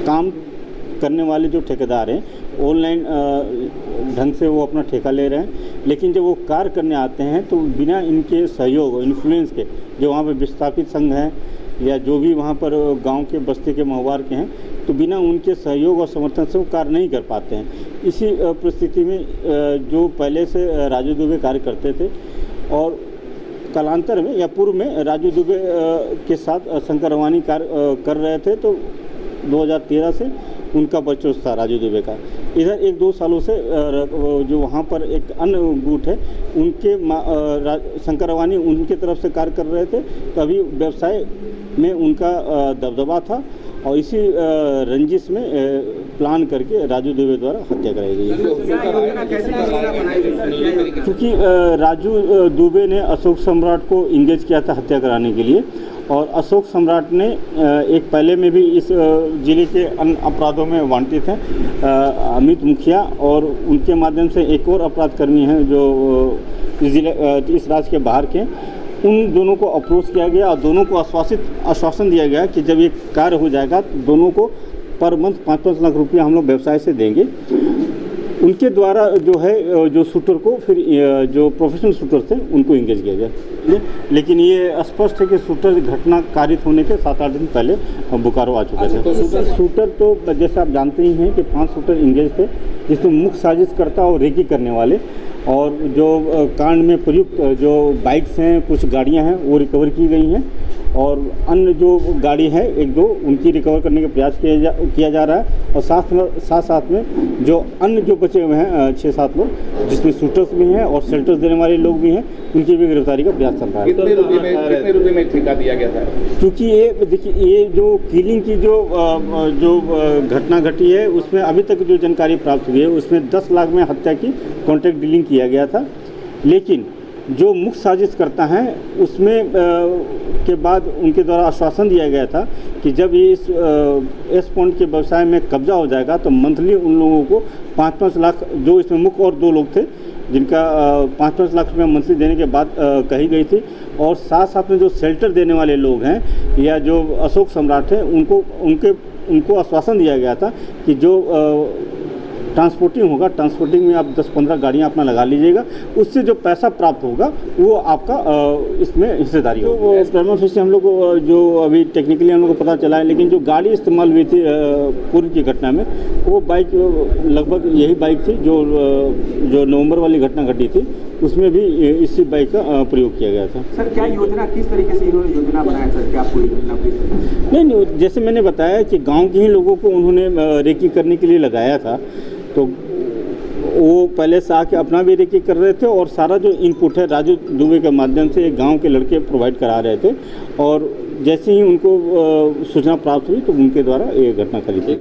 काम करने वाले जो ठेकेदार हैं ऑनलाइन ढंग से वो अपना ठेका ले रहे हैं, लेकिन जब वो कार्य करने आते हैं तो बिना इनके सहयोग और इन्फ्लुएंस के, जो वहाँ पर विस्थापित संघ हैं या जो भी वहाँ पर गांव के बस्ती के माहवार के हैं, तो बिना उनके सहयोग और समर्थन से वो कार्य नहीं कर पाते हैं। इसी परिस्थिति में जो पहले से राजू दुबे कार्य करते थे और कालांतर में या पूर्व में राजू दुबे के साथ शंकर रवानी कार्य कर रहे थे, तो 2013 से उनका बचोस था राजू दुबे का। इधर 1-2 सालों से जो वहाँ पर एक अन्य गुट है उनके शंकर रवानी उनके तरफ से कार्य कर रहे थे, तभी व्यवसाय में उनका दबदबा था और इसी रंजिश में प्लान करके राजू दुबे द्वारा हत्या कराई गई। क्योंकि राजू दुबे ने अशोक सम्राट को इंगेज किया था हत्या कराने के लिए, और अशोक सम्राट ने एक पहले में भी इस ज़िले के अन्य अपराधों में वांटित हैं अमित मुखिया, और उनके माध्यम से एक और अपराधकर्मी हैं जो इस राज्य के बाहर के, उन दोनों को अप्रोच किया गया और दोनों को आश्वासन दिया गया कि जब ये कार्य हो जाएगा तो दोनों को पर मंथ 5-5 लाख रुपया हम लोग व्यवसाय से देंगे। उनके द्वारा जो है जो शूटर को फिर जो प्रोफेशनल शूटर थे उनको इंगेज किया गया। लेकिन ये स्पष्ट है कि शूटर घटना कारित होने के 7-8 दिन पहले बोकारो आ चुके थे। शूटर तो जैसे आप जानते ही हैं कि 5 शूटर इंगेज थे, जिसमें मुख्य साजिशकर्ता और रेकी करने वाले, और जो कांड में प्रयुक्त जो बाइक्स हैं, कुछ गाड़ियां हैं वो रिकवर की गई हैं, और अन्य जो गाड़ी है 1-2 उनकी रिकवर करने का प्रयास किया जा रहा है। और साथ में जो अन्य जो बचे हुए हैं 6-7 लोग, जिसमें शूटर्स भी हैं और शेल्टर्स देने वाले लोग भी हैं, उनकी भी गिरफ्तारी का प्रयास चल रहा है। कितने रुपए में ठेका दिया गया था? क्योंकि ये देखिए, ये जो किलिंग की जो घटना घटी है उसमें अभी तक जो जानकारी प्राप्त हुई है उसमें 10 लाख में हत्या की कॉन्ट्रैक्ट डीलिंग किया गया था, लेकिन जो मुख्य साजिश करता है उसमें के बाद उनके द्वारा आश्वासन दिया गया था कि जब ये इस एस पॉइंट के व्यवसाय में कब्जा हो जाएगा तो मंथली उन लोगों को 5-5 लाख, जो इसमें मुख्य और 2 लोग थे जिनका 5-5 लाख रुपया मंथली देने के बाद कही गई थी, और साथ में जो शेल्टर देने वाले लोग हैं या जो अशोक सम्राट हैं उनको आश्वासन दिया गया था कि जो ट्रांसपोर्टिंग होगा, ट्रांसपोर्टिंग में आप 10-15 गाड़ियाँ अपना लगा लीजिएगा, उससे जो पैसा प्राप्त होगा वो आपका इसमें हिस्सेदारी होगी। प्रेमा फेसी हम लोग जो अभी टेक्निकली हम लोग को पता चला है, लेकिन जो गाड़ी इस्तेमाल हुई थी पूर्व की घटना में, वो बाइक लगभग यही बाइक थी जो नवंबर वाली घटना घटी थी, उसमें भी इसी बाइक का प्रयोग किया गया था। सर क्या योजना, किस तरीके से इन्होंने योजना बनाया सर? क्या पूरी घटना नहीं, जैसे मैंने बताया कि गाँव के ही लोगों को उन्होंने रेकी करने के लिए लगाया था, तो वो पहले से आके अपना भी रेकी कर रहे थे, और सारा जो इनपुट है राजू दुबे के माध्यम से गांव के लड़के प्रोवाइड करा रहे थे, और जैसे ही उनको सूचना प्राप्त हुई तो उनके द्वारा ये घटना करी थी।